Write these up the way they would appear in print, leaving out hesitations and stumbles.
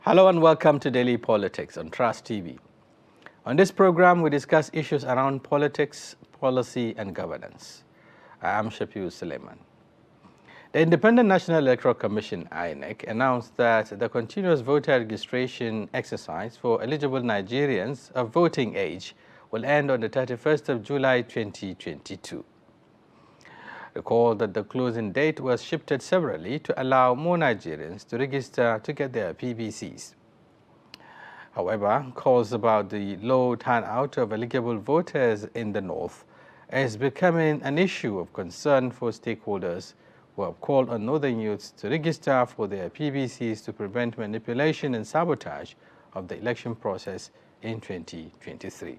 Hello and welcome to Daily Politics on Trust TV. On this program, we discuss issues around politics, policy, and governance. I am Shafiu Suleiman. The Independent National Electoral Commission, INEC, announced that the continuous voter registration exercise for eligible Nigerians of voting age will end on the 31st of July 2022. Recall that the closing date was shifted severally to allow more Nigerians to register to get their PVCs. However, calls about the low turnout of eligible voters in the north is becoming an issue of concern for stakeholders who have called on northern youths to register for their PVCs to prevent manipulation and sabotage of the election process in 2023.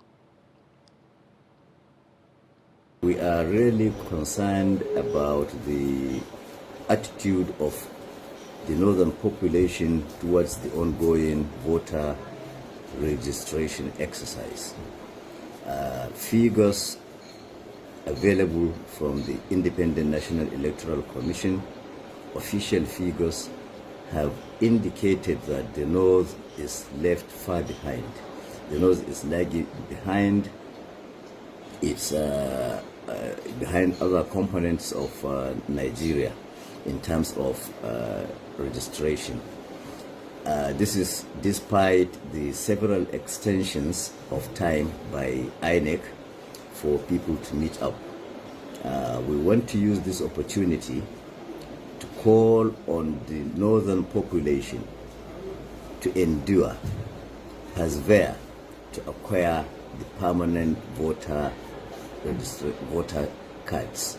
We are really concerned about the attitude of the northern population towards the ongoing voter registration exercise. Figures available from the Independent National Electoral Commission, official figures, have indicated that the north is left far behind. The north is lagging behind. It's behind other components of Nigeria in terms of registration. This is despite the several extensions of time by INEC for people to meet up. We want to use this opportunity to call on the northern population to endure, persevere, to acquire the permanent voter cards.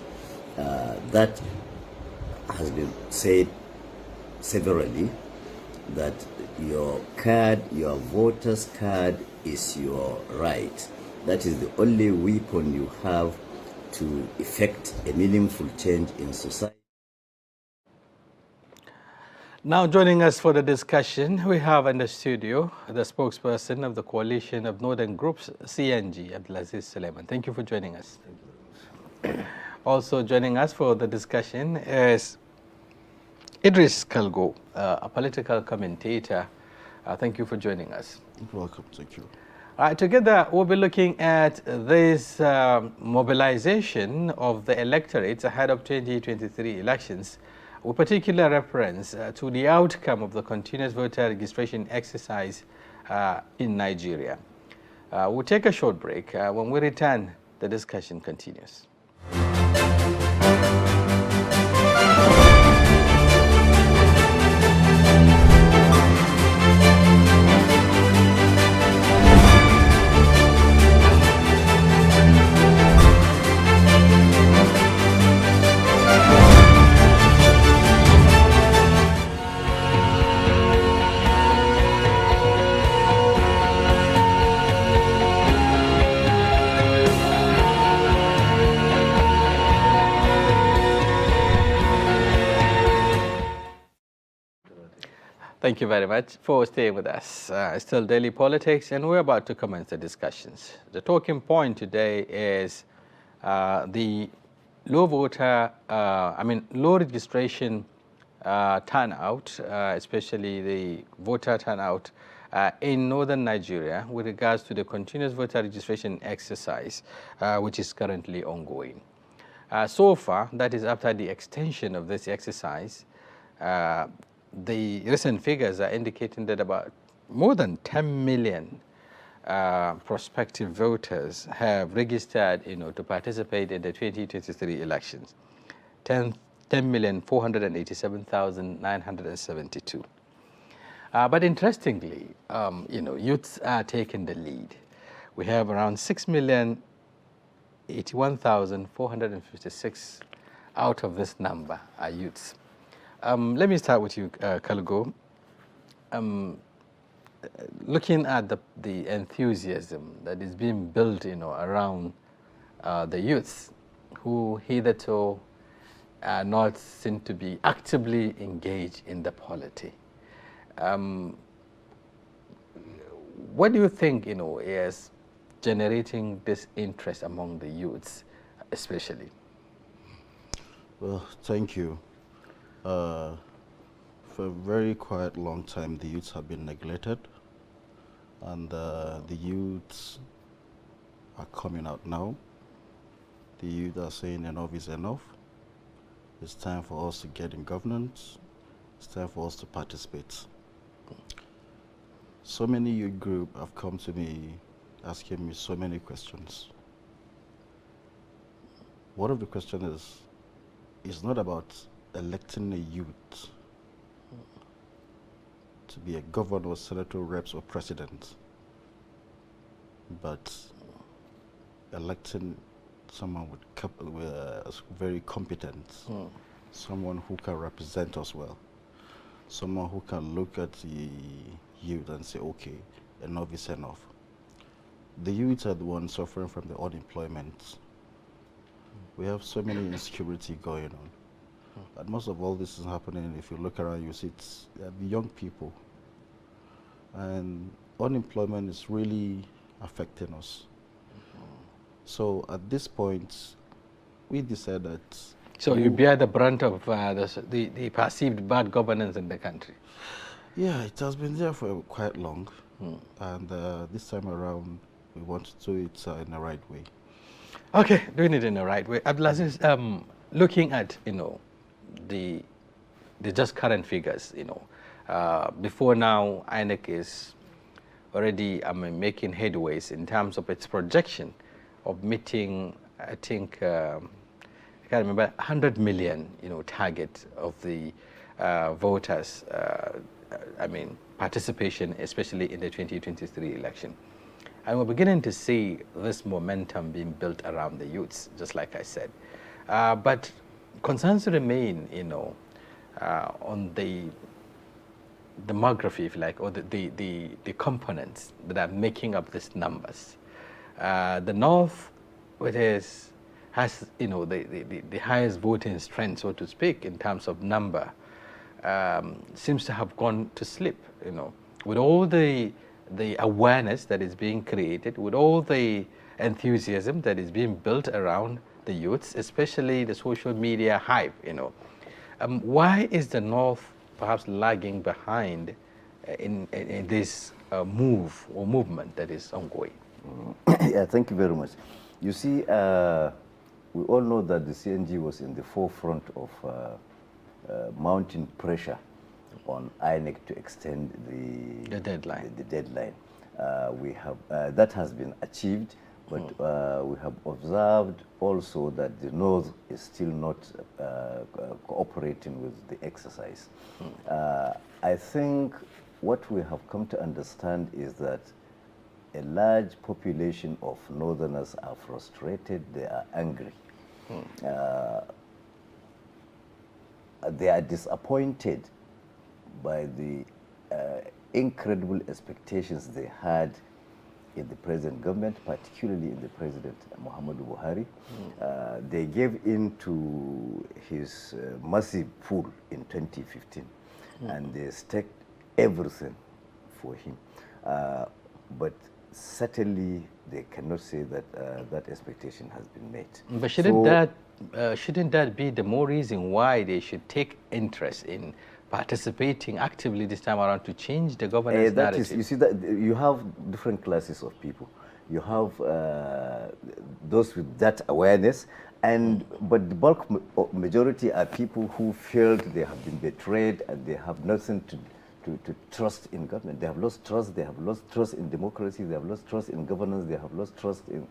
That has been said severally, that your card, your voter's card, is your right. That is the only weapon you have to effect a meaningful change in society. Now joining us for the discussion, we have in the studio the spokesperson of the Coalition of Northern Groups, CNG, Abdulaziz Suleiman. Thank you for joining us. Also joining us for the discussion is Idris Kalgo, a political commentator. Thank you for joining us. You're welcome. Thank you. All right, together we'll be looking at this mobilization of the electorates ahead of 2023 elections, with particular reference to the outcome of the continuous voter registration exercise in Nigeria. We'll take a short break. When we return, the discussion continues. Thank you very much for staying with us. Still Daily Politics, and we're about to commence the discussions. The talking point today is the low low registration turnout, especially the voter turnout in northern Nigeria with regards to the continuous voter registration exercise, which is currently ongoing. So far, that is after the extension of this exercise, the recent figures are indicating that about more than 10 million prospective voters have registered, to participate in the 2023 elections. 10,487,972. But interestingly, youths are taking the lead. We have around 6,081,456 out of this number are youths. Let me start with you, Kalgo. Looking at the enthusiasm that is being built, around the youths who hitherto are not seen to be actively engaged in the polity. What do you think, is generating this interest among the youths, especially? Well, thank you. For a very quite long time, the youths have been neglected, and the youths are coming out now. The youth are saying enough is enough. It's time for us to get in governance. It's time for us to participate. So many youth groups have come to me asking me so many questions. One of the questions is not about electing a youth to be a governor, senator, reps, or president, but electing someone with very competent, someone who can represent us well, someone who can look at the youth and say, okay, enough is enough. The youth are the ones suffering from the unemployment. We have so many insecurity going on. And most of all this is happening, if you look around, you see it's the young people. And unemployment is really affecting us. So at this point, we decided that... So you bear the brunt of the perceived bad governance in the country? Yeah, it has been there for quite long. And this time around, we want to do it in the right way. Okay, doing it in the right way. Abdulaziz, looking at, the just current figures, before now, INEC is already making headways in terms of its projection of meeting, I think, I can't remember, 100 million, target of the voters, participation, especially in the 2023 election. And we're beginning to see this momentum being built around the youths, just like I said. But concerns remain, on the demography, if you like, or the components that are making up these numbers. The North, which has the highest voting strength, so to speak, in terms of number, seems to have gone to sleep, with all the awareness that is being created, with all the enthusiasm that is being built around the youths, especially the social media hype, why is the North perhaps lagging behind in this move or movement that is ongoing? Yeah, thank you very much. You see, we all know that the CNG was in the forefront of mounting pressure on INEC to extend the deadline. The deadline. We have that has been achieved, but we have observed also that the North is still not cooperating with the exercise. I think what we have come to understand is that a large population of Northerners are frustrated, they are angry. They are disappointed by the incredible expectations they had in the present government, particularly in the President Muhammadu Buhari. They gave in to his massive pull in 2015, and they staked everything for him. But certainly they cannot say that that expectation has been met. But shouldn't that be the more reason why they should take interest in participating actively this time around to change the governance narrative? You see, that you have different classes of people. You have those with that awareness, but the bulk majority are people who feel they have been betrayed and they have nothing to trust in government. They have lost trust. They have lost trust in democracy. They have lost trust in governance. They have lost trust in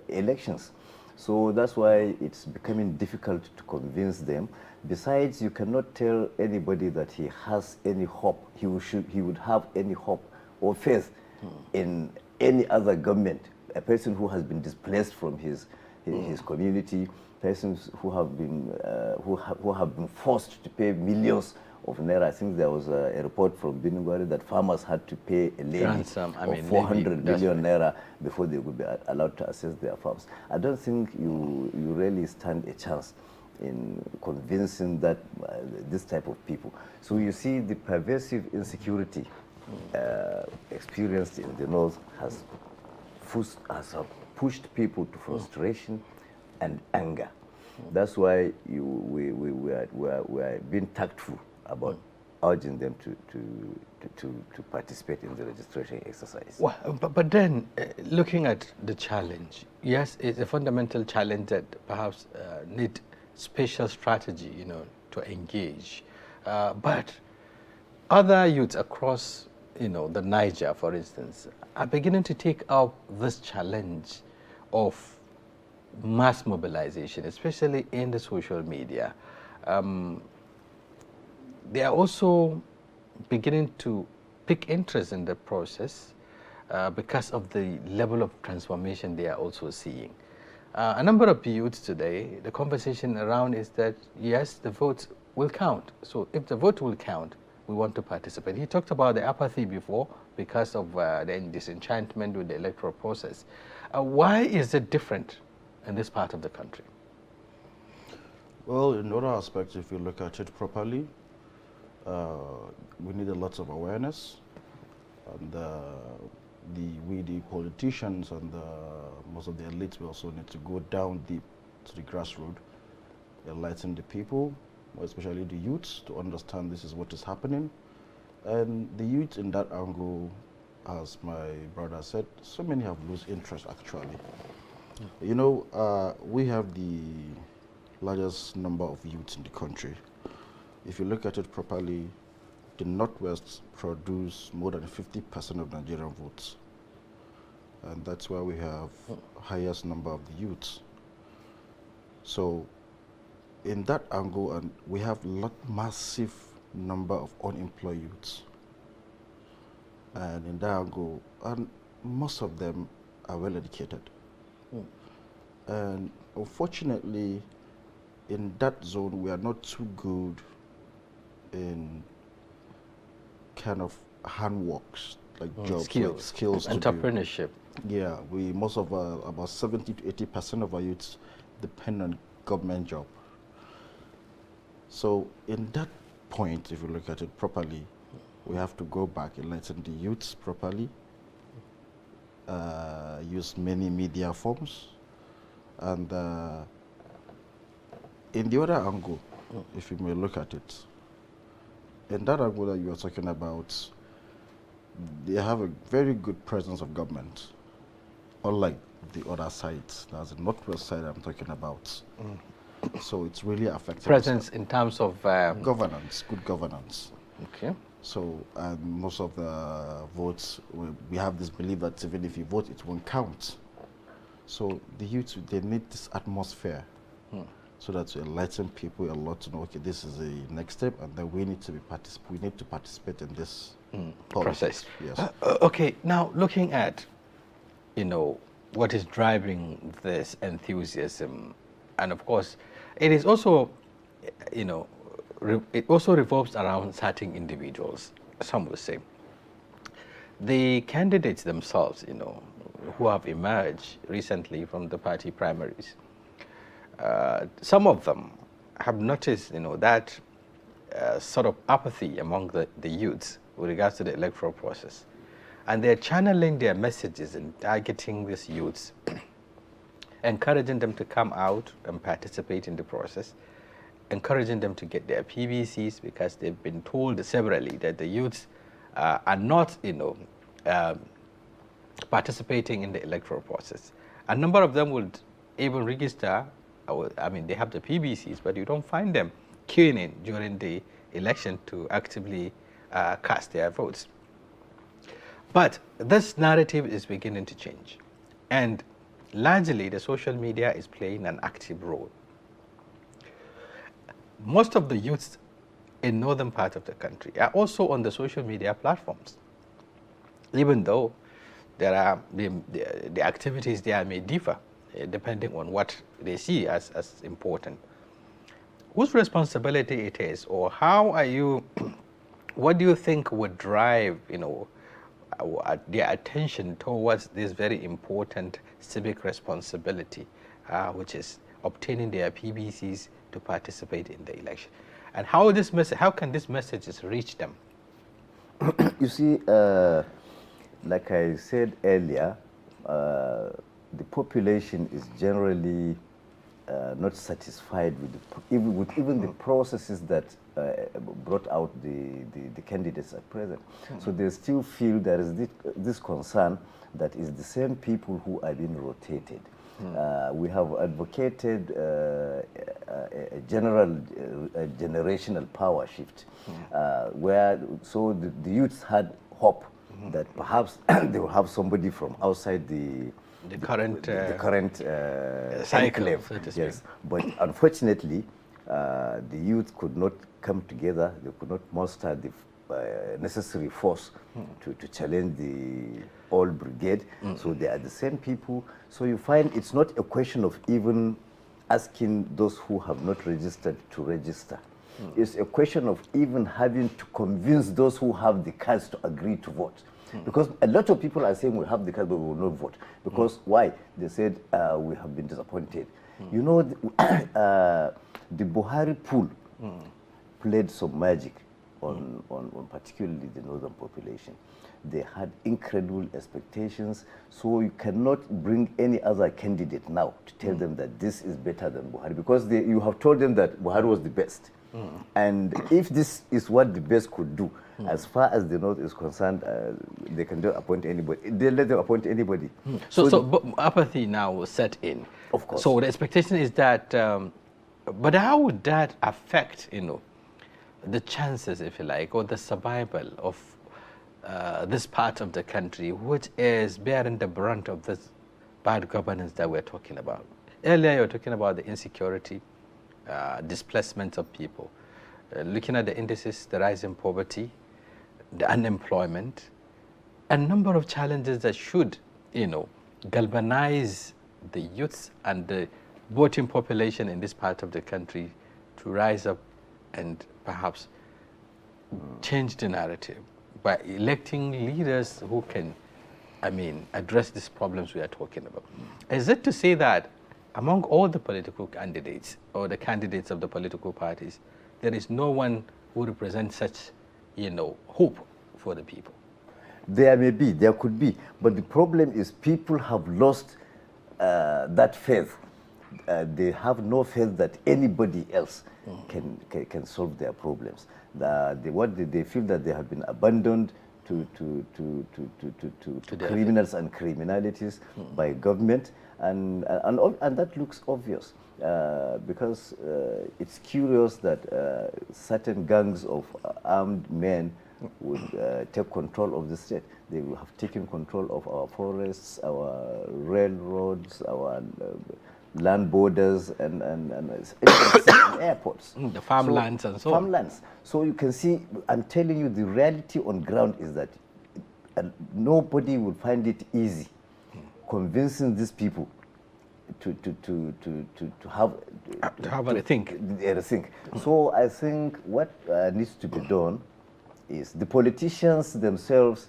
elections. So that's why it's becoming difficult to convince them. Besides, you cannot tell anybody that he has any hope. He would have any hope or faith in any other government. A person who has been displaced from his community, persons who have been forced to pay millions of naira. I think there was a report from Binugwari that farmers had to pay a levy of 400 million naira before they would be allowed to access their farms. I don't think you really stand a chance in convincing that this type of people. So you see, the pervasive insecurity experienced in the North has pushed people to frustration and anger. That's why we are being tactful about urging them to participate in the registration exercise. Well, but then, looking at the challenge, yes, it's a fundamental challenge that perhaps need special strategy, to engage. But other youths across, the Niger, for instance, are beginning to take up this challenge of mass mobilization, especially in the social media. They are also beginning to pick interest in the process because of the level of transformation they are also seeing. A number of youths today, the conversation around is that, yes, the votes will count. So if the vote will count, we want to participate. He talked about the apathy before because of the disenchantment with the electoral process. Why is it different in this part of the country? Well, in other aspects, if you look at it properly, we need a lot of awareness, and we the politicians and most of the elites, we also need to go down deep to the grassroots, enlighten the people, especially the youths, to understand this is what is happening. And the youth in that angle, as my brother said, so many have lost interest actually. You know, we have the largest number of youths in the country. If you look at it properly, the Northwest produce more than 50% of Nigerian votes. And that's why we have highest number of the youths. So in that angle, and we have massive number of unemployed youths. And in that angle, and most of them are well educated. And unfortunately, in that zone, we are not too good in kind of handworks, like jobs, like skills, entrepreneurship. Yeah, most of about 70 to 80% of our youths depend on government job. So in that point, if you look at it properly, we have to go back, enlighten the youths properly, use many media forms, and in the other angle, if you may look at it, in that angle that you are talking about, they have a very good presence of government, unlike the other sides. That's the Northwest side I'm talking about. So it's really affecting presence in terms of governance, good governance. Okay. So most of the votes, we have this belief that even if you vote, it won't count. So the youth, they need this atmosphere so that to enlighten people a lot to know, okay, this is the next step, and then we need to participate in this process. Yes. Okay, now looking at, what is driving this enthusiasm, and of course, it is also, it also revolves around certain individuals. Some will say the candidates themselves, who have emerged recently from the party primaries. Some of them have noticed, that sort of apathy among the youths with regards to the electoral process. And they're channeling their messages and targeting these youths, encouraging them to come out and participate in the process, encouraging them to get their PVCs, because they've been told severally that the youths are not, participating in the electoral process. A number of them would even register, they have the PVCs, but you don't find them queuing in during the election to actively cast their votes. But this narrative is beginning to change. And largely, the social media is playing an active role. Most of the youths in northern part of the country are also on the social media platforms, even though there are the activities there may differ depending on what they see as important. Whose responsibility it is, or how are you, what do you think would drive, their attention towards this very important civic responsibility, which is obtaining their PBCs to participate in the election? And how can this message reach them? You see, like I said earlier, the population is generally not satisfied with even the processes that brought out the candidates at present. So they still feel there is this concern that is the same people who are being rotated. We have advocated a generational power shift, where the youths had hope that perhaps they will have somebody from outside the current cycle, enclave. so to speak. Yes, but unfortunately, the youth could not come together. They could not muster the necessary force to challenge the old brigade. So they are the same people. So you find it's not a question of even asking those who have not registered to register. It's a question of even having to convince those who have the cards to agree to vote. Because a lot of people are saying we have the cards but we will not vote. Because why? They said we have been disappointed. You know, the Buhari pool played some magic on particularly the northern population. They had incredible expectations, so you cannot bring any other candidate now to tell them that this is better than Buhari, because you have told them that Buhari was the best. And if this is what the best could do, as far as the North is concerned, they can just appoint anybody. They let them appoint anybody. So apathy now set in. Of course. So the expectation is that, but how would that affect, the chances, if you like, or the survival of this part of the country, which is bearing the brunt of this bad governance that we're talking about? Earlier, you were talking about the insecurity, displacement of people. Looking at the indices, the rise in poverty, the unemployment, a number of challenges that should, galvanize the youths and the voting population in this part of the country to rise up and perhaps change the narrative by electing leaders who can, address these problems we are talking about. Is it to say that among all the political candidates or the candidates of the political parties, there is no one who represents such, hope for the people? There may be, there could be, but the problem is people have lost that faith. They have no faith that anybody else can solve their problems. They feel that they have been abandoned to criminals and criminalities by government, and that looks obvious because it's curious that certain gangs of armed men would take control of the state. They will have taken control of our forests, our railroads, our land borders, and airports. The farmlands and so on. Farmlands. So you can see, I'm telling you, the reality on ground is that nobody will find it easy convincing these people to have a rethink. So I think what needs to be done is the politicians themselves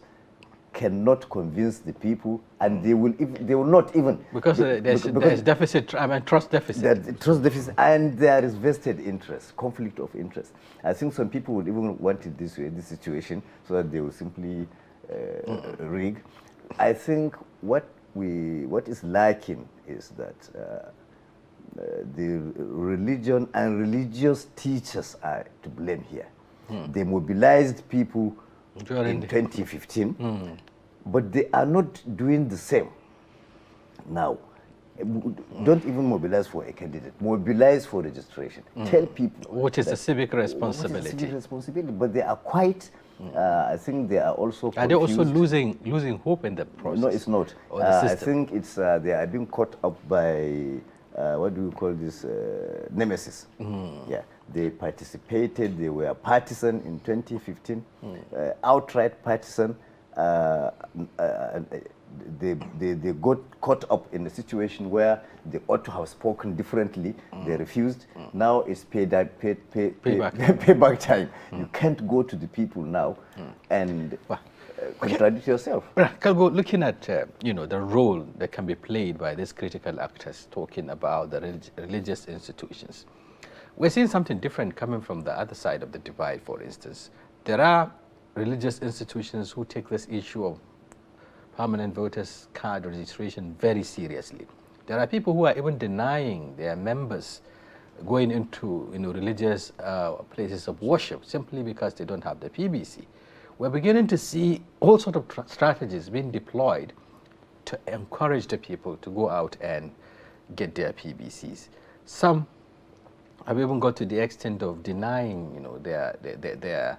cannot convince the people, and they will not even, because there's deficit. Trust deficit. Trust deficit, and there is vested interest, conflict of interest. I think some people would even want it this way, this situation, so that they will simply rig. I think what is lacking is that the religion and religious teachers are to blame here. They mobilized people in 2015, but they are not doing the same now. Don't even mobilize for a candidate. Mobilize for registration. Tell people. Which is a civic responsibility. Civic responsibility, but they are quite. I think they are also. Are they also losing hope in the process? No, it's not. I think it's they are being caught up by what do you call this nemesis? Yeah, they participated. They were partisan in 2015, outright partisan. They got caught up in a situation where they ought to have spoken differently. They refused. Now it's payback time. You can't go to the people now and contradict yourself. Kalgo, looking at the role that can be played by these critical actors talking about the religious institutions, we're seeing something different coming from the other side of the divide. For instance, there are religious institutions who take this issue of permanent voters card registration very seriously. There are people who are even denying their members going into religious places of worship simply because they don't have the PBC. We're beginning to see all sorts of strategies being deployed to encourage the people to go out and get their PBCs. Some have even got to the extent of denying, their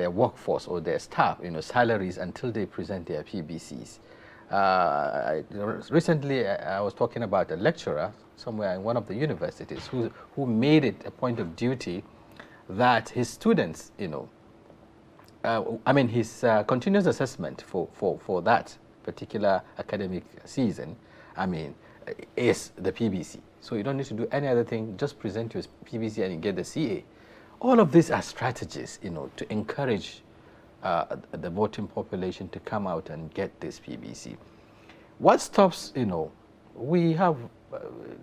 workforce or their staff, salaries until they present their PBCs. Recently, I was talking about a lecturer somewhere in one of the universities who made it a point of duty that his students, his continuous assessment for that particular academic season, is the PBC. So you don't need to do any other thing, just present your PBC and you get the CA. All of these are strategies, to encourage the voting population to come out and get this PBC. What stops, we have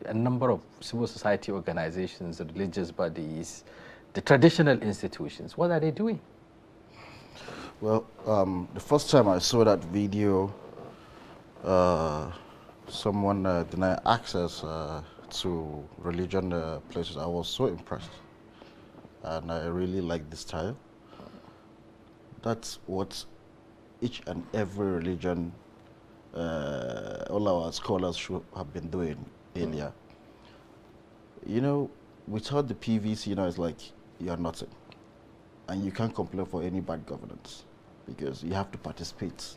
a number of civil society organizations, religious bodies, the traditional institutions. What are they doing? Well, the first time I saw that video, someone denied access to religion places, I was so impressed. And I really like this style. That's what each and every religion, all our scholars should have been doing earlier. Without the PVC, it's like you're nothing. And you can't complain for any bad governance because you have to participate.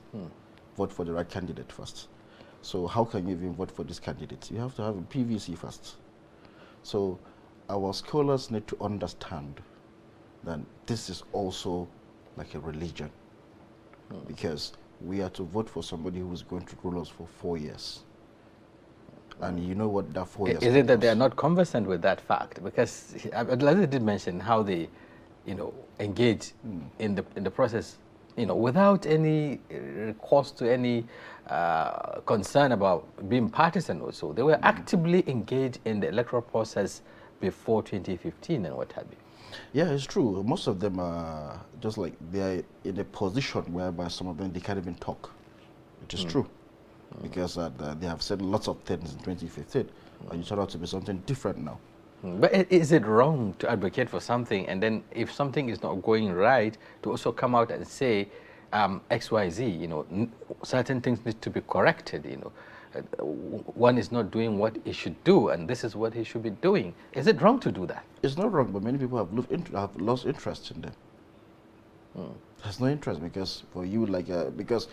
Vote for the right candidate first. So how can you even vote for this candidate? You have to have a PVC first. So our scholars need to understand that this is also like a religion, because we are to vote for somebody who is going to rule us for 4 years. And you know what that 4 years is it that they are not conversant with that fact? Because Abdulaziz did mention how they, engage in the process, without any recourse to any concern about being partisan or so. They were actively engaged in the electoral process before 2015 and what have you. Yeah, it's true. Most of them are just like they are in a position whereby some of them they can't even talk, which is true, because they have said lots of things in 2015, and it turned out to be something different now. But is it wrong to advocate for something and then if something is not going right to also come out and say XYZ, certain things need to be corrected, one is not doing what he should do and this is what he should be doing. Is it wrong to do that? It's not wrong, but many people have lost interest in them. There's no interest because for you, because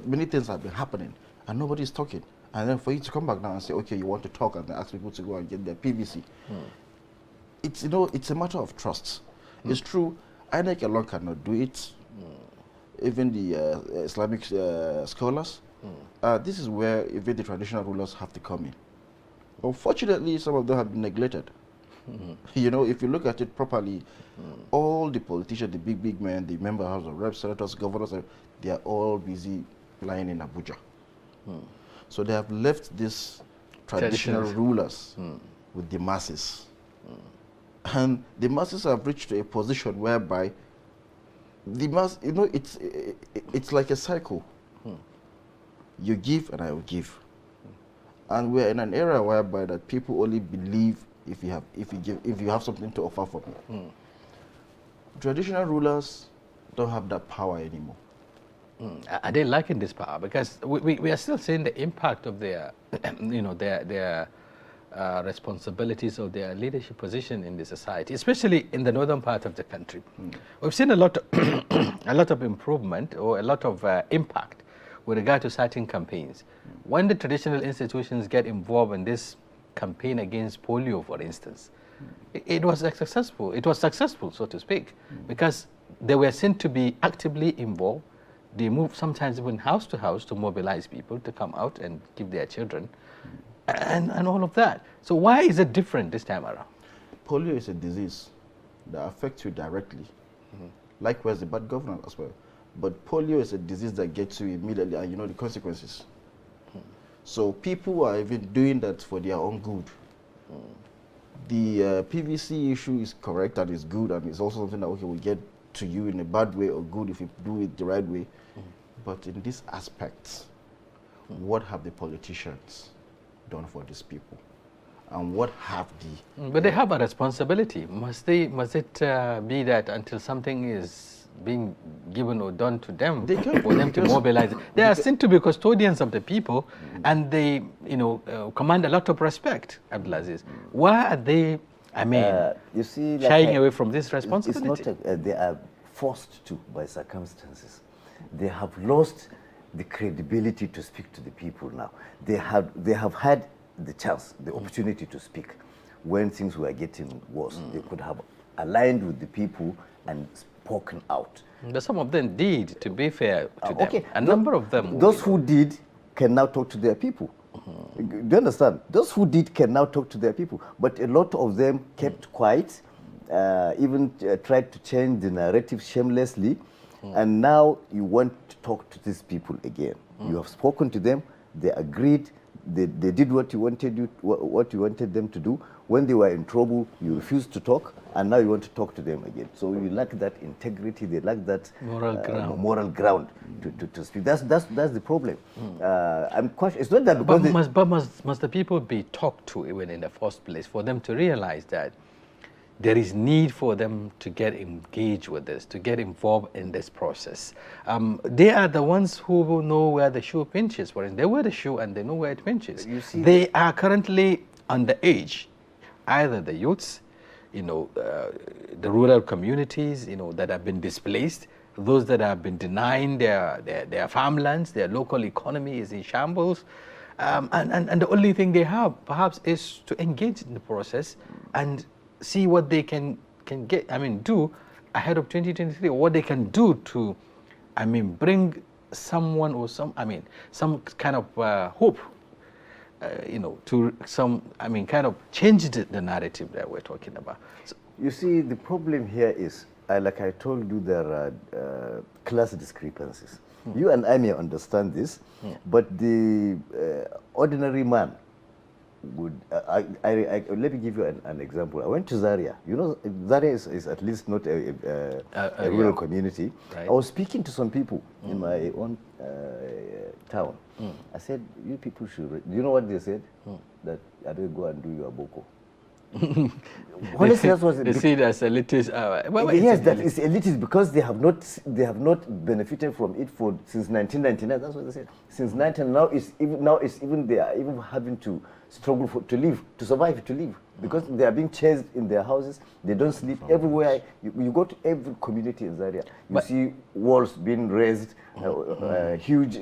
many things have been happening and nobody's talking. And then for you to come back now and say, okay, you want to talk, and then ask people to go and get their PVC. It's a matter of trust. It's true, INEC alone cannot do it. Even the Islamic scholars. This is where even the traditional rulers have to come in. Unfortunately, some of them have been neglected. If you look at it properly, all the politicians, the big men, the member house of reps, senators, governors, they are all busy lying in Abuja. So they have left these traditional rulers with the masses. And the masses have reached a position whereby the mass, it's like a cycle. You give and I will give. And we're in an era whereby that people only believe if you have something to offer for me. Traditional rulers don't have that power anymore. Are they lacking this power? Because we are still seeing the impact of their, their responsibilities of their leadership position in the society, especially in the northern part of the country. We've seen a lot of improvement or a lot of impact with regard to certain campaigns. When the traditional institutions get involved in this campaign against polio, for instance, it was successful. It was successful, so to speak, because they were seen to be actively involved. They moved sometimes even house to house to mobilize people to come out and give their children and all of that. So why is it different this time around? Polio is a disease that affects you directly. Likewise, the bad governance as well. But polio is a disease that gets you immediately and you know the consequences. So people are even doing that for their own good. The PVC issue is correct and is good, and it's also something that will get to you in a bad way or good if you do it the right way. But in these aspects, what have the politicians done for these people? and what have the... But they have a responsibility. Must it be that until something is being given or done to them for them to mobilize? They are seen to be custodians of the people, and they, command a lot of respect, Abdulaziz. Why are they, you see, shying away from this responsibility? It's not they are forced to by circumstances. They have lost the credibility to speak to the people now. They have had the chance, the opportunity to speak when things were getting worse. They could have aligned with the people and spoken out. But some of them did, to be fair to them. A number of them. Those who did can now talk to their people. Do you understand? Those who did can now talk to their people. But a lot of them kept quiet, even tried to change the narrative shamelessly. And now you want to talk to these people again. You have spoken to them, they agreed, they did what you wanted them to do. When they were in trouble, you refused to talk, and now you want to talk to them again. So you lack that integrity, they lack that moral ground to speak. That's the problem. I'm quite, it's not that because must the people be talked to even in the first place for them to realize that there is need for them to get engaged with this, to get involved in this process. They are the ones who know where the shoe pinches. For instance, they wear the shoe and they know where it pinches. You see, they are currently underage, either the youths, the rural communities, that have been displaced, those that have been denying their farmlands, their local economy is in shambles. And the only thing they have, perhaps, is to engage in the process and see what they can get, do ahead of 2023, or what they can do to, bring someone or some kind of hope, to some, kind of change the narrative that we're talking about. So, you see, the problem here is, like I told you, there are class discrepancies. You and I may understand this, but the ordinary man would, let me give you an example. I went to Zaria. Zaria is at least not a rural community. Right. I was speaking to some people in my own town. I said, you people should, do you know what they said? That I will go and do your boko. Honestly, that's what they see it as elitist. Yes, that is elitist because they have not benefited from it since 1999. That's what they said. Since 1999, now it's even they are even having to struggle to survive, because they are being chased in their houses. They don't sleep everywhere. You go to every community in Zaria, you see walls being raised, huge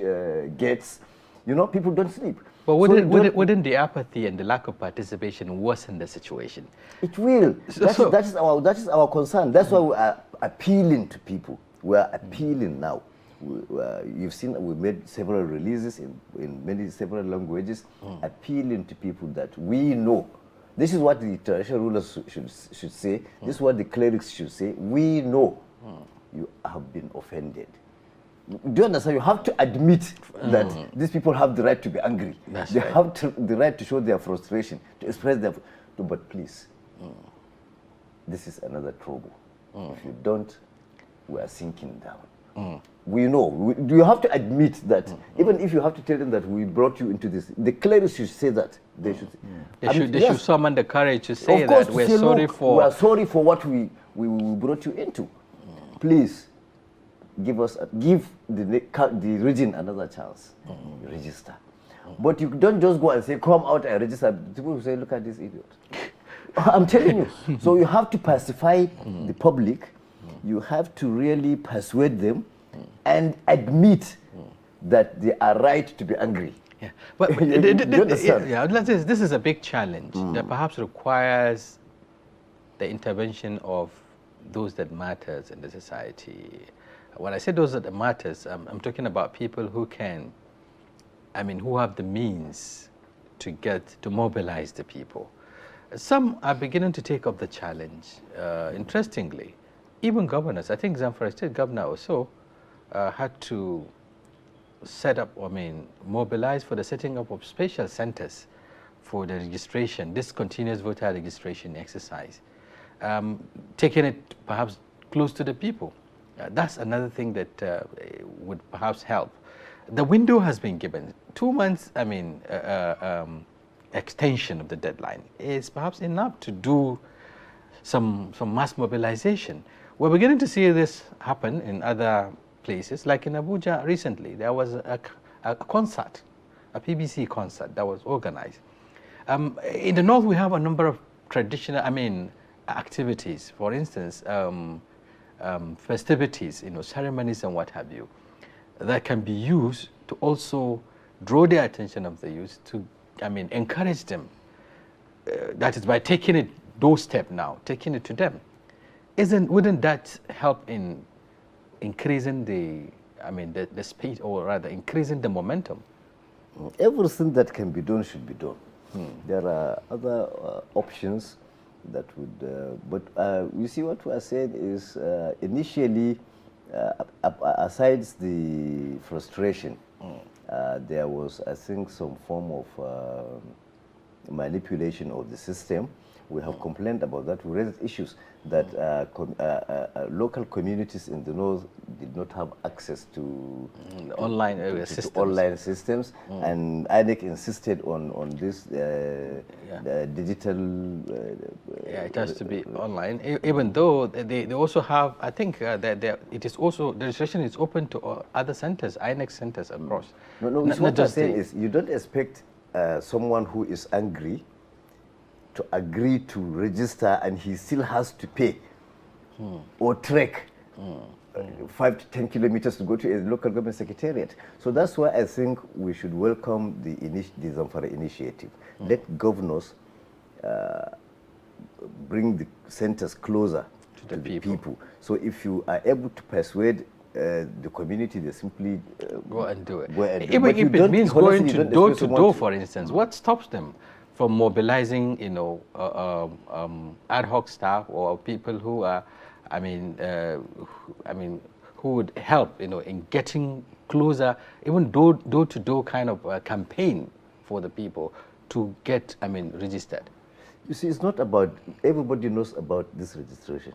gates. People don't sleep. But wouldn't the apathy and the lack of participation worsen the situation? It will. That is our concern. That's why we are appealing to people. We are appealing now. You've seen we made several releases in several languages, appealing to people that we know. This is what the traditional rulers should say. This is what the clerics should say. We know you have been offended. Do you understand? You have to admit that these people have the right to be angry. They have the right to show their frustration, to express their... But please, this is another trouble. If you don't, we are sinking down. We know. You have to admit that. Even if you have to tell them that we brought you into this, the clerics should say that. They should. They should summon the courage to say that we're sorry for. We are sorry for what we brought you into. Please. Give the region another chance. Register. But you don't just go and say, come out and register. People will say, look at this idiot. I'm telling you. So you have to pacify the public. You have to really persuade them and admit that they are right to be angry. Yeah. But this is a big challenge that perhaps requires the intervention of those that matters in the society. When I say those that matters, I'm talking about people who can, who have the means to mobilize the people. Some are beginning to take up the challenge. Interestingly, even governors, I think Zamfara State Governor also had to set up, mobilize for the setting up of special centers for the registration, this continuous voter registration exercise, taking it perhaps close to the people. That's another thing that would perhaps help. The window has been given. 2 months, extension of the deadline is perhaps enough to do some mass mobilization. We're beginning to see this happen in other places, like in Abuja recently. There was a concert, a PBC concert that was organized. In the north, we have a number of traditional, activities. For instance, festivities, ceremonies and what have you, that can be used to also draw the attention of the youth to, encourage them. That is by taking it doorstep now, taking it to them. Wouldn't that help in increasing the speed, or rather increasing the momentum? Everything that can be done should be done. There are other options that would, but you see what we are saying is initially, aside the frustration, there was, I think, some form of manipulation of the system. We have complained about that. We raised issues that local communities in the north did not have access to online systems, and INEC insisted on this digital. It has to be online, even though they also have. I think that it is also, the registration is open to other centers, INEC centers across. No. What I'm saying is, you don't expect someone who is angry to agree to register, and he still has to pay or trek 5 to 10 kilometers to go to a local government secretariat. So that's why I think we should welcome the Zamfara initiative. Let governors bring the centers closer to the people. So if you are able to persuade the community, they simply go and do it. Even if it means going to door, for instance, what stops them from mobilizing, ad hoc staff or people who are, who would help, in getting closer, even door to door kind of campaign for the people to get, registered? You see, it's not about, everybody knows about this registration.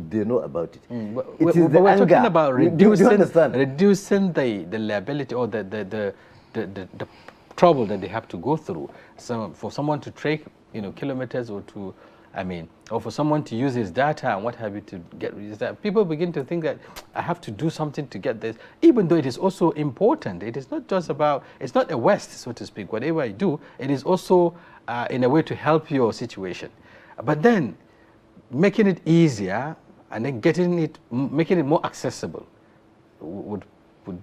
They know about it. But we're talking about reducing the liability or the trouble that they have to go through. So for someone to trek, kilometers, or to, or for someone to use his data and what have you to get registered, people begin to think that I have to do something to get this, even though it is also important. It is not just about, it's not a waste, so to speak. Whatever I do, it is also in a way to help your situation. But then making it easier and then making it more accessible would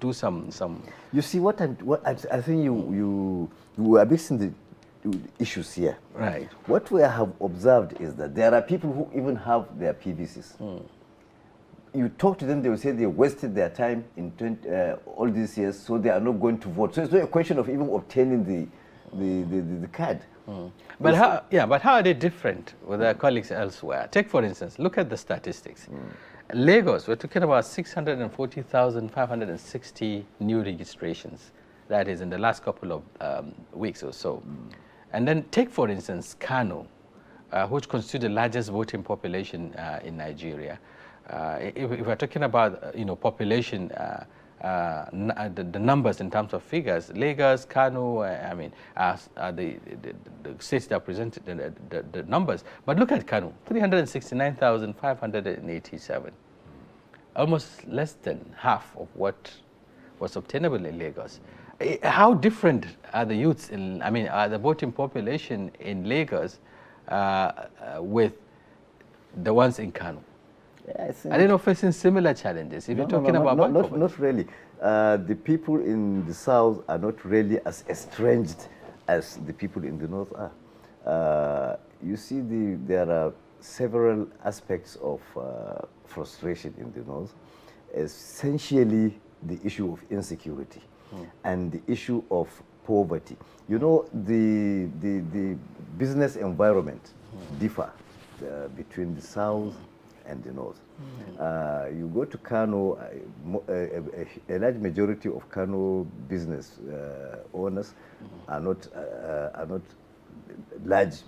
do some. You see, what I think you are mixing the issues here. Right. What we have observed is that there are people who even have their PVCs. You talk to them, they will say they wasted their time in all these years, so they are not going to vote. So it's not a question of even obtaining the card. But how are they different with their colleagues elsewhere? Take, for instance, look at the statistics. Lagos, we're talking about 640,560 new registrations. That is in the last couple of weeks or so. And then take, for instance, Kano, which constitutes the largest voting population in Nigeria. If we're talking about, population, the numbers in terms of figures, Lagos, Kano, are the states that presented the numbers. But look at Kano, 369,587. Almost less than half of what was obtainable in Lagos. How different are the youths are the voting population in Lagos with the ones in Kano? Yeah, are they not facing similar challenges? If you're talking about not really. The people in the south are not really as estranged as the people in the north are. You see, there are several aspects of frustration in the north. Essentially, the issue of insecurity and the issue of poverty. The business environment differ between the south and the north. You go to Kano, a large majority of Kano business owners are not large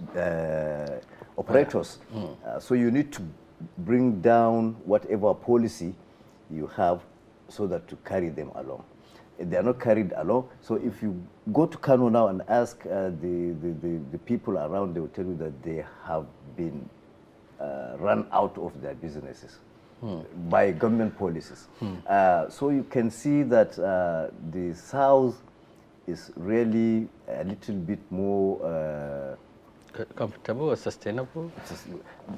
operators. So you need to bring down whatever policy you have so that to carry them along. They are not carried along. So if you go to Kano now and ask the people around, they will tell you that they have been run out of their businesses by government policies. So you can see that the South is really a little bit more comfortable or sustainable?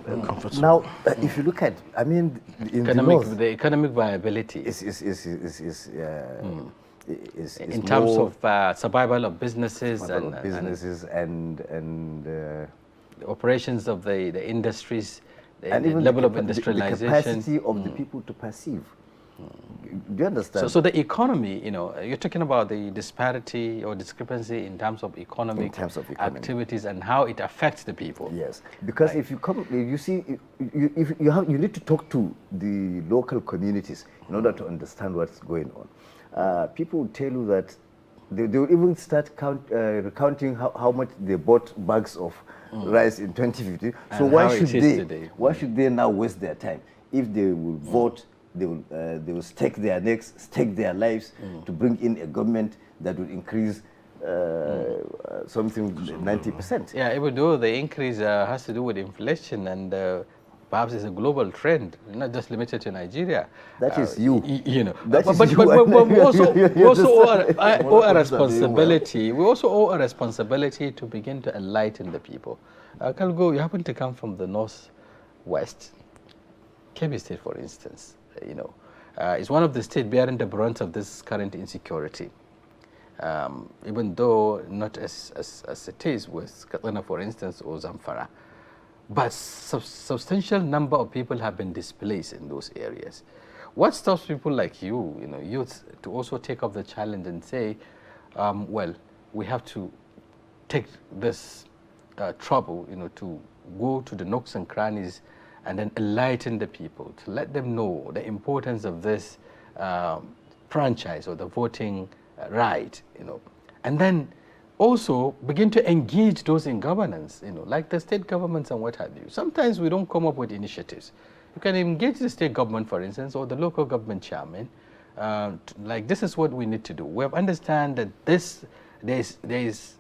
Comfortable. Now, if you look at, I mean, in the north, The economic viability is in terms of survival of businesses and the operations of the industries, and the even level of the industrialization. capacity of the people to perceive. Do you understand? So the economy, you're talking about the disparity or discrepancy in terms of economic activities and how it affects the people. Yes, because if you come, you see, you need to talk to the local communities in order to understand what's going on. People will tell you that they will even start recounting how much they bought bags of rice in 2015. So why should they now waste their time if they will vote? They will stake their necks, stake their lives to bring in a government that will increase something 90%. Yeah, even though the increase has to do with inflation and perhaps it's a global trend, not just limited to Nigeria. That is you. But we also owe a responsibility. We also owe a responsibility to begin to enlighten the people. Kalgo, you happen to come from the northwest, Kebbi State, for instance. Is one of the states bearing the brunt of this current insecurity. Even though not as it is with Katsina, for instance, or Zamfara. But substantial number of people have been displaced in those areas. What stops people like you, youth, to also take up the challenge and say, well, we have to take this trouble, to go to the nooks and crannies and then enlighten the people, to let them know the importance of this franchise or the voting right, and then also begin to engage those in governance, like the state governments and what have you. Sometimes we don't come up with initiatives. You can engage the state government, for instance, or the local government chairman, like this is what we need to do. We have understand that there is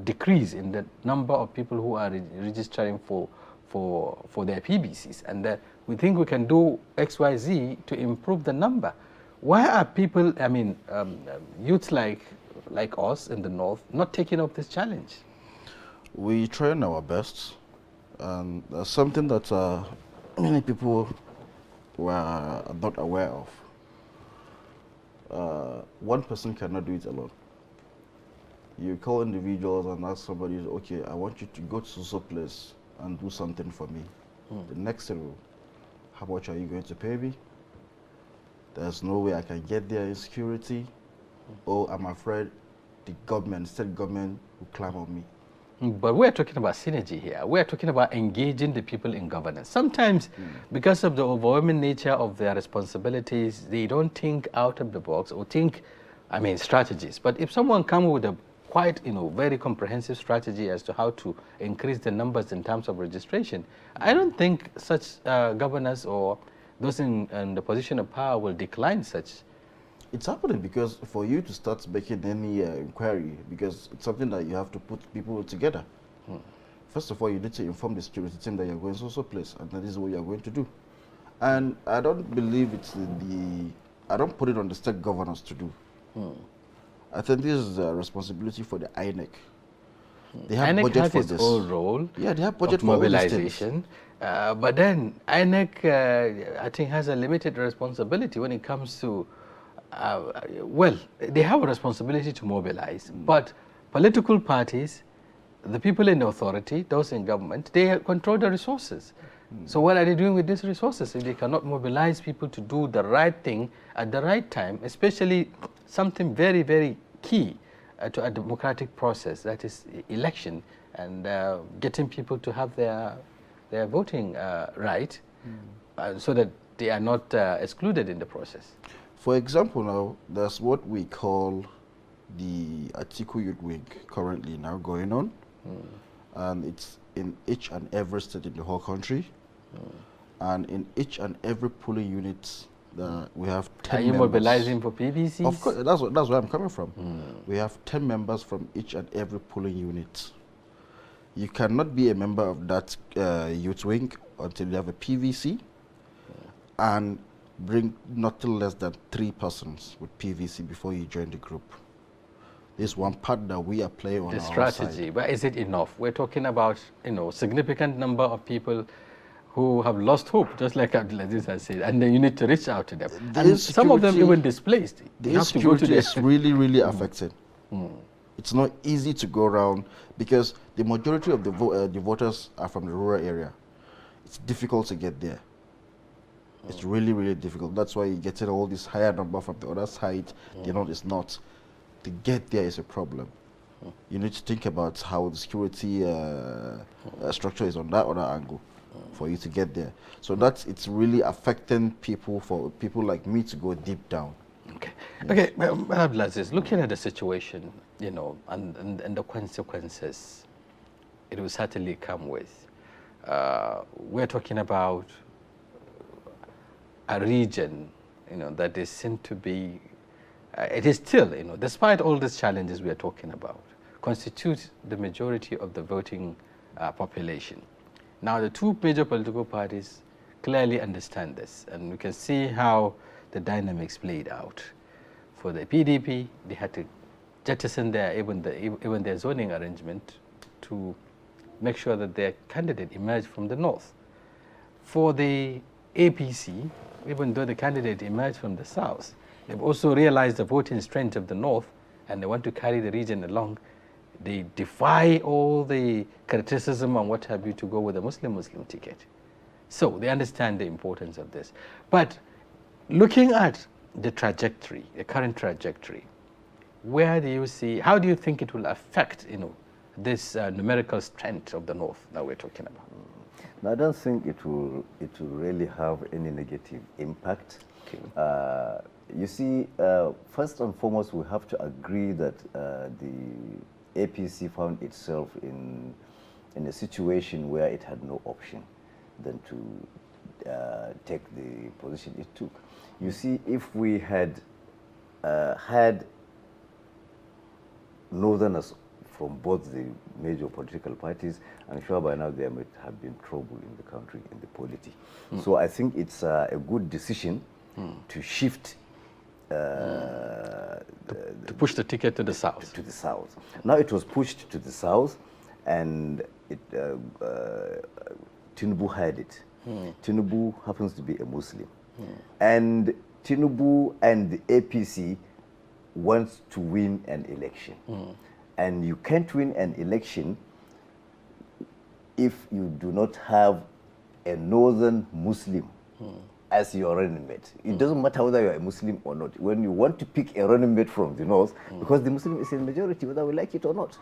decrease in the number of people who are registering for their PBCs, and that we think we can do XYZ to improve the number. Why are people, youths like us in the north, not taking up this challenge? We try our best, and something that many people were not aware of. One person cannot do it alone. You call individuals and ask somebody, okay, I want you to go to some place and do something for me. The next thing, how much are you going to pay me? There's no way I can get there in security. Oh, I'm afraid the state government will climb on me. But we're talking about synergy here. We're talking about engaging the people in governance. Sometimes, because of the overwhelming nature of their responsibilities, they don't think out of the box or think, strategies. But if someone comes with a quite, very comprehensive strategy as to how to increase the numbers in terms of registration, I don't think such governors or those in the position of power will decline such. It's happening because for you to start making any inquiry, because it's something that you have to put people together. First of all, you need to inform the security team that you're going to also place, and that is what you're going to do. And I don't believe I don't put it on the state governors to do. I think this is a responsibility for the INEC. They have INEC budget has for its this. own role. Yeah, they have budget of for mobilization. But then INEC, I think, has a limited responsibility when it comes to, they have a responsibility to mobilize, but political parties, the people in authority, those in government, they control the resources. So what are they doing with these resources if they cannot mobilize people to do the right thing at the right time, especially something very, very key to a democratic process, that is election, and getting people to have their voting right so that they are not excluded in the process. For example, now, there's what we call the Atiku Youth Wing currently now going on, and it's in each and every state in the whole country, and in each and every polling unit We have 10 Are you members. mobilizing for PVCs? Of course, that's where I'm coming from. We have 10 members from each and every polling unit. You cannot be a member of that youth wing until you have a PVC and bring nothing less than 3 persons with PVC before you join the group. This is one part that we are playing on the our strategy, side. but is it enough? We're talking about, significant number of people who have lost hope, just like Abdulaziz has said, and then you need to reach out to them. And some of them even displaced. The You have to go to insecurity is really, really affected. It's not easy to go around because the majority of the voters are from the rural area. It's difficult to get there. It's really, really difficult. That's why you get all this higher number from the other side. You know, it's not. To get there is a problem. You need to think about how the security structure is on that other angle for you to get there. So it's really affecting people, for people like me to go deep down. Okay. Yes. Okay, Abdulaziz, looking at the situation, and the consequences it will certainly come with. We're talking about a region, that is seen to be, it is still, despite all these challenges we are talking about, constitutes the majority of the voting population. Now, the two major political parties clearly understand this, and we can see how the dynamics played out. For the PDP, they had to jettison even their zoning arrangement to make sure that their candidate emerged from the north. For the APC, even though the candidate emerged from the south, they've also realized the voting strength of the north, and they want to carry the region along. They defy all the criticism and what have you to go with a Muslim ticket. So they understand the importance of this. But looking at the trajectory, the current trajectory, where do you see, how do you think it will affect, this numerical strength of the north that we're talking about? No, I don't think it will really have any negative impact. Okay. You see, first and foremost, we have to agree that the APC found itself in a situation where it had no option than to take the position it took. You see, if we had had northerners from both the major political parties, I'm sure by now there might have been trouble in the country, in the polity. So I think it's a good decision to shift to push the ticket to the south. To the south. Now it was pushed to the south, and Tinubu had it. Tinubu happens to be a Muslim. And Tinubu and the APC wants to win an election. And you can't win an election if you do not have a northern Muslim as your running mate. It doesn't matter whether you're a Muslim or not. When you want to pick a running mate from the north, because the Muslim is in majority, whether we like it or not.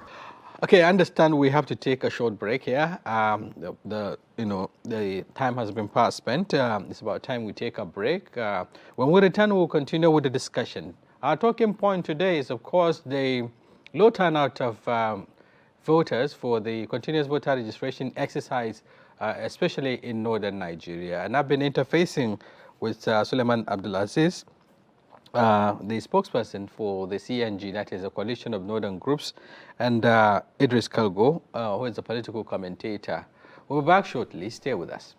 Okay, I understand we have to take a short break here. The time has been past spent. It's about time we take a break. When we return, we'll continue with the discussion. Our talking point today is, of course, the low turnout of voters for the continuous voter registration exercise, especially in northern Nigeria. And I've been interfacing with Suleiman Abdulaziz, the spokesperson for the CNG, that is a coalition of northern groups, and Idris Kalgo, who is a political commentator. We'll be back shortly. Stay with us.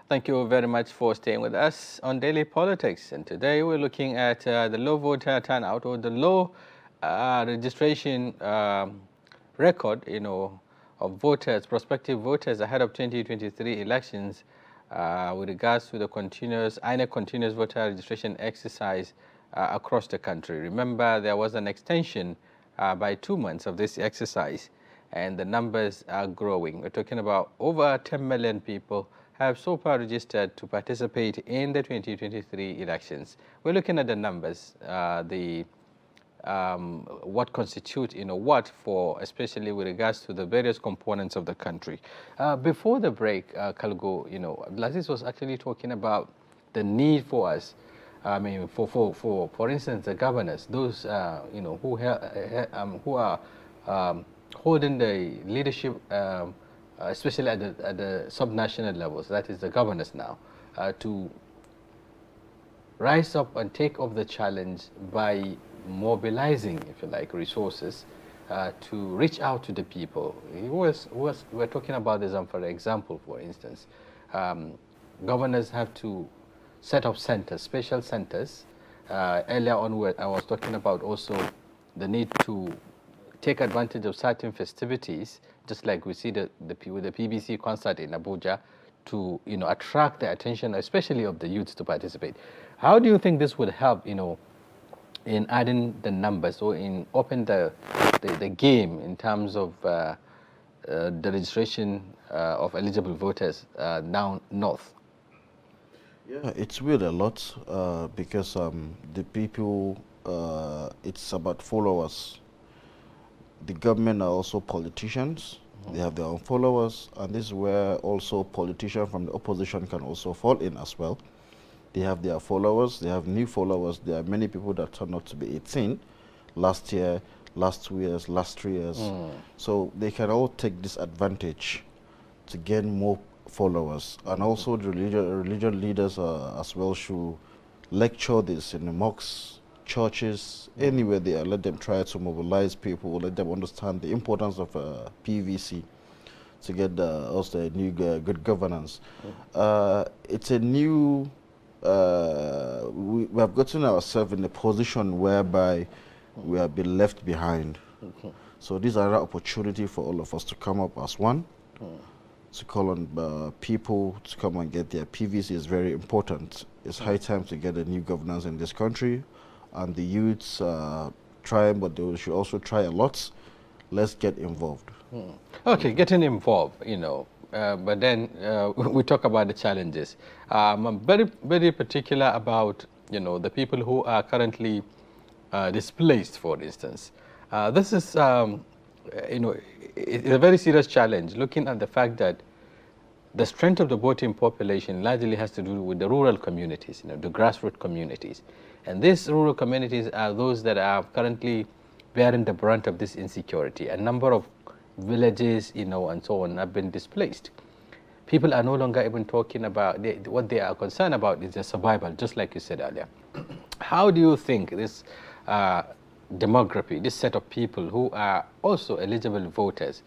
Thank you very much for staying with us on Daily Politics. And today we're looking at the low voter turnout, or the low registration record, of voters, prospective voters ahead of 2023 elections with regards to the INEC continuous voter registration exercise across the country. Remember, there was an extension by 2 months of this exercise, and the numbers are growing. We're talking about over 10 million people have so far registered to participate in the 2023 elections. We're looking at the numbers, what constitute, what for, especially with regards to the various components of the country. Before the break, Kalgo, Abdulaziz was actually talking about the need for us I mean, for instance, the governors, those who are holding the leadership, especially at the subnational levels, that is the governors now, to rise up and take up the challenge by mobilizing, if you like, resources to reach out to the people. We're talking about this, for example, for instance, governors have to set up centers, special centers. Earlier on, I was talking about also the need to take advantage of certain festivities, just like we see with the PBC concert in Abuja, to attract the attention, especially of the youth, to participate. How do you think this would help, in adding the numbers or in open the game in terms of the registration of eligible voters down north? Yeah, it's weird a lot because the people, it's about followers. The government are also politicians. They have their own followers, and this is where also politicians from the opposition can also fall in as well. They have their followers, they have new followers. There are many people that turned out to be 18 last year, last 2 years, last 3 years. So they can all take this advantage to gain more followers. And also the religion leaders as well should lecture this in the mosques, churches, anywhere they are. Let them try to mobilize people, let them understand the importance of PVC to get also a new good governance. It's a new, we have gotten ourselves in a position whereby we have been left behind. So these are an opportunity for all of us to come up as one, to call on people to come and get their PVC is very important. It's high time to get a new governance in this country, and the youths try, but they should also try a lot. Let's get involved. Okay, getting involved, but then we talk about the challenges. I'm very, very particular about, the people who are currently displaced, for instance. This is, it's a very serious challenge, looking at the fact that the strength of the voting population largely has to do with the rural communities, the grassroots communities. And these rural communities are those that are currently bearing the brunt of this insecurity. A number of villages, and so on have been displaced. People are no longer even talking about, what they are concerned about is their survival, just like you said earlier. How do you think this demography, this set of people who are also eligible voters,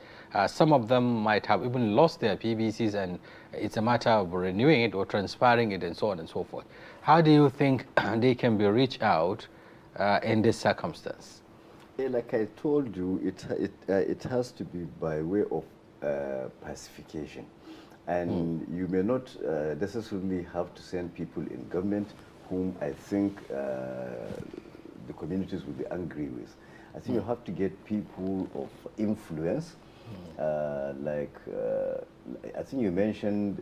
some of them might have even lost their PVCs and it's a matter of renewing it or transferring it and so on and so forth. How do you think they can be reached out in this circumstance? Like I told you, it has to be by way of pacification. And you may not necessarily have to send people in government whom I think the communities will be angry with. I think you have to get people of influence, like I think you mentioned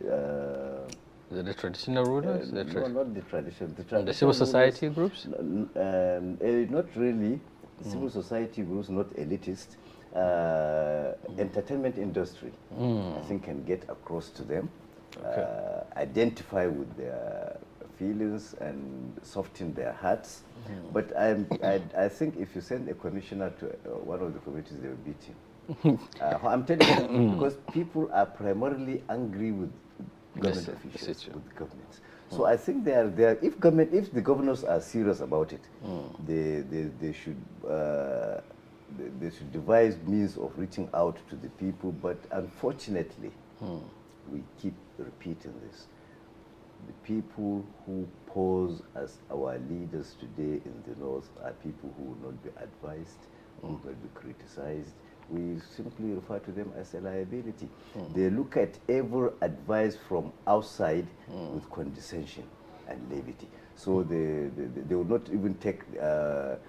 the traditional rulers? no, not the traditional. The civil society groups? Not really. Civil society groups, not elitist. Entertainment industry, I think, can get across to them, identify with their feelings and soften their hearts. But I think if you send a commissioner to one of the committees, they will beat him. I'm telling you, because people are primarily angry with government officials, with governments. So I think they are. If the governors are serious about it, they should devise means of reaching out to the people. But unfortunately, we keep repeating this. The people who pose as our leaders today in the north are people who will not be advised, who will not be criticized. We simply refer to them as a liability. They look at every advice from outside with condescension and levity. So they will not even take the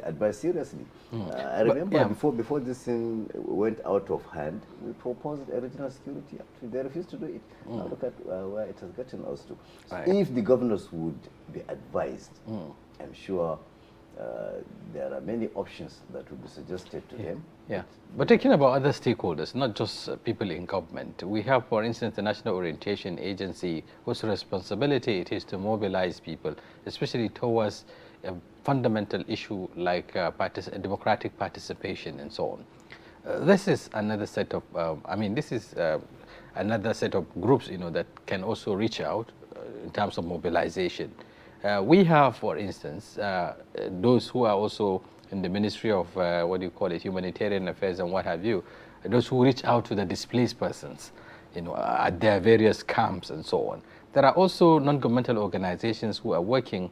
advice seriously. I remember before this thing went out of hand, we proposed a regional security act. They refused to do it. Now look at where it has gotten us to. So if the governors would be advised, I'm sure there are many options that will be suggested to them. Yeah, but talking about other stakeholders, not just people in government, we have, for instance, the National Orientation Agency, whose responsibility it is to mobilize people, especially towards a fundamental issue like democratic participation and so on. This is another set of, this is another set of groups, that can also reach out in terms of mobilization. We have, for instance, those who are also in the Ministry of, Humanitarian Affairs and what have you, those who reach out to the displaced persons, at their various camps and so on. There are also non-governmental organizations who are working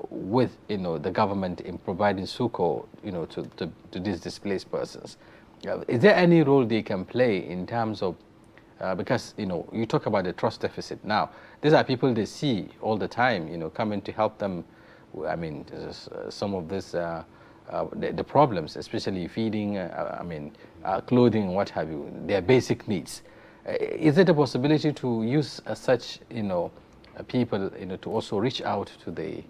with, the government in providing succor, to these displaced persons. Is there any role they can play in terms of, because, you talk about the trust deficit. Now, these are people they see all the time, coming to help them. Some of this, the problems, especially feeding, clothing, what have you, their basic needs. Is it a possibility to use such, people, to also reach out to the...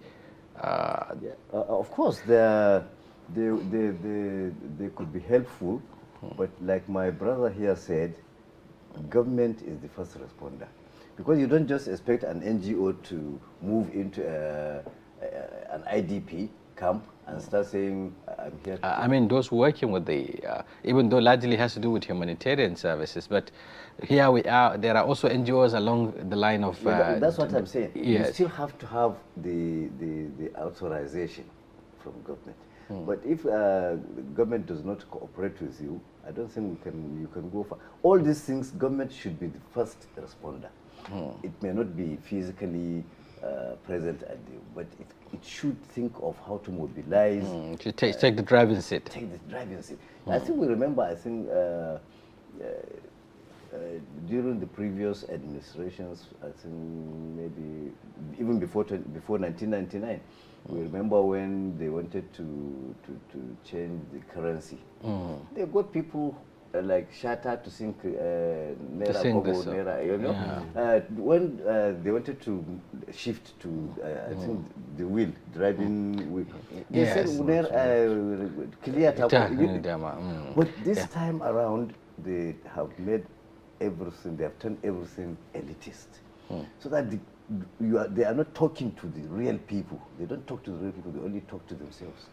of course, they could be helpful, but like my brother here said, government is the first responder, because you don't just expect an NGO to move into an IDP camp and start saying, I'm here. Those working with the, even though largely has to do with humanitarian services, but here we are, there are also NGOs along the line of... that's what I'm saying. Yes. You still have to have the authorization from government. But if government does not cooperate with you, I don't think you can go far. All these things, government should be the first responder. It may not be physically present at the, but it should think of how to mobilize. To take the driving seat. Take the driving seat. I think we remember, during the previous administrations, I think maybe even before 1999, we remember when they wanted to change the currency. They got people like Shatta to sing Naira Kobo, Naira, when they wanted to shift to, I think, the wheel, driving wheel. They said Naira, clear Tapo. But this time around, they have made everything, they have turned everything elitist. So that they are not talking to the real people. They don't talk to the real people, they only talk to themselves.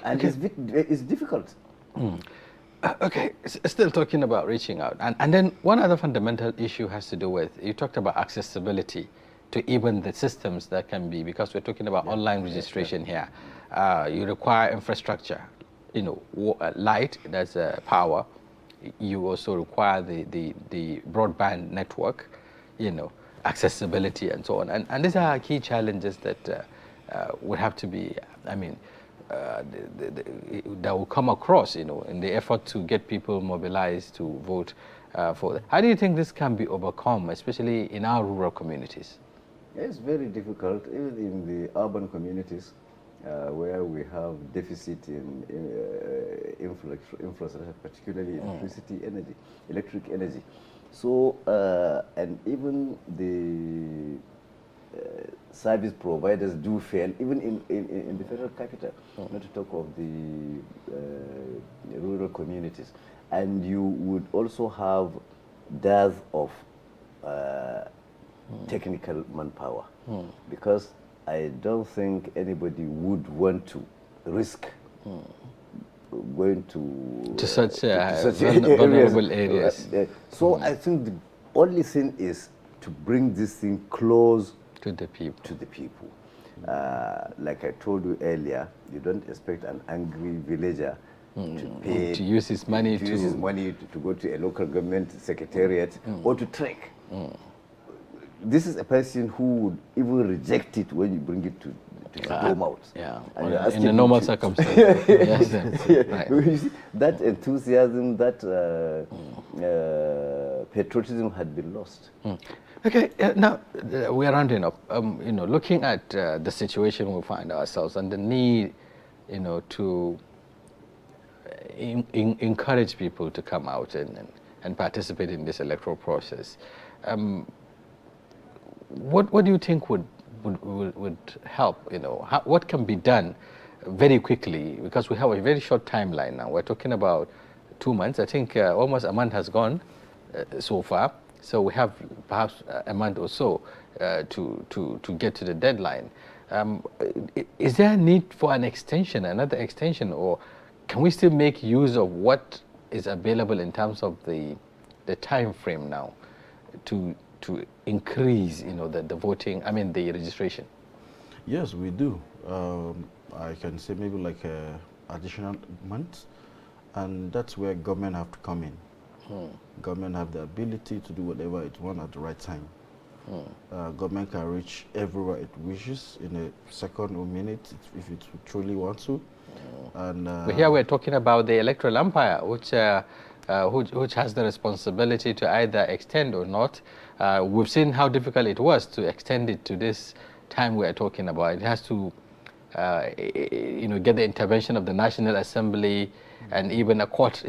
And it's difficult. Okay, still talking about reaching out. And then one other fundamental issue has to do with, you talked about accessibility to even the systems that can be, because we're talking about online registration here. You require infrastructure, light, that's power. You also require the broadband network, accessibility and so on. And these are key challenges that would have to be, that will come across, in the effort to get people mobilized to vote for. How do you think this can be overcome, especially in our rural communities? It's very difficult, even in the urban communities, where we have deficit in infrastructure, particularly electric energy. So, and even the service providers do fail, even in the federal capital, not to talk of the rural communities. And you would also have dearth of technical manpower, because I don't think anybody would want to risk going to such vulnerable areas. So I think the only thing is to bring this thing close to the people. Like I told you earlier, you don't expect an angry villager to use his money to go to a local government secretariat or to trek. This is a person who would even reject it when you bring it to Turnout. In the normal circumstances. Right. You see, that enthusiasm, that patriotism had been lost. Okay, now we are rounding up. Looking at the situation we find ourselves and the need, to encourage people to come out and participate in this electoral process. What do you think would would help, what can be done very quickly, because we have a very short timeline now. We're talking about 2 months. I think almost a month has gone so far. So we have perhaps a month or so to get to the deadline. Is there a need for an extension, another extension, or can we still make use of what is available in terms of the time frame now to increase, the voting, the registration? Yes, we do. I can say maybe like additional months, and that's where government have to come in. Government have the ability to do whatever it wants at the right time. Government can reach everywhere it wishes in a second or minute if it truly wants to. And but here we're talking about the electoral umpire, which has the responsibility to either extend or not. We've seen how difficult it was to extend it to this time we're talking about. It has to get the intervention of the National Assembly and even a court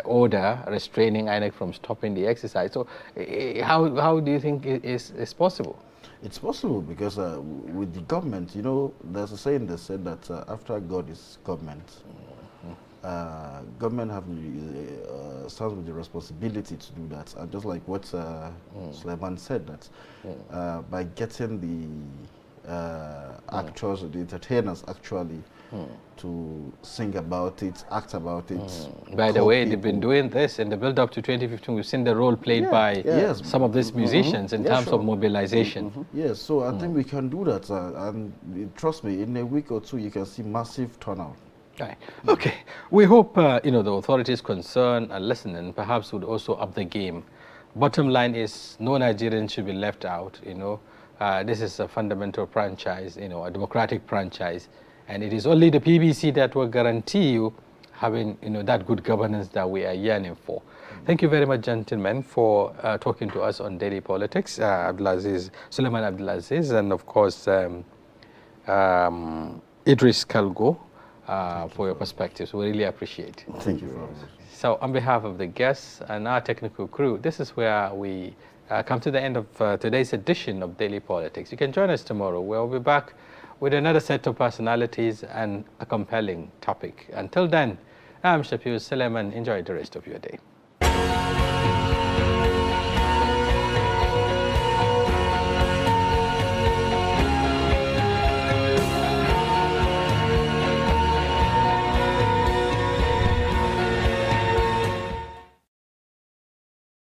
order restraining INEC from stopping the exercise. So how do you think it is possible? It's possible because with the government, there's a saying that said that after God is government. Government have starts with the responsibility to do that, and just like what Suleiman said, that by getting the actors, the entertainers, actually to sing about it, act about it. By the way, they've been doing this in the build-up to 2015. We've seen the role played by some of these musicians in terms of mobilization. Yes, so I think we can do that, and trust me, in a week or two, you can see massive turnout. Right. Okay. We hope the authorities concerned and listening perhaps would also up the game. Bottom line is no Nigerian should be left out. This is a fundamental franchise, a democratic franchise, and it is only the PBC that will guarantee you having that good governance that we are yearning for. Thank you very much, gentlemen, for talking to us on Daily Politics. Suleiman Abdulaziz, and of course Idris Kalgo. For your perspectives. We really appreciate it. Thank you very much. So on behalf of the guests and our technical crew, this is where we come to the end of today's edition of Daily Politics. You can join us tomorrow. We'll be back with another set of personalities and a compelling topic. Until then, I'm Shafiu Suleiman. Enjoy the rest of your day.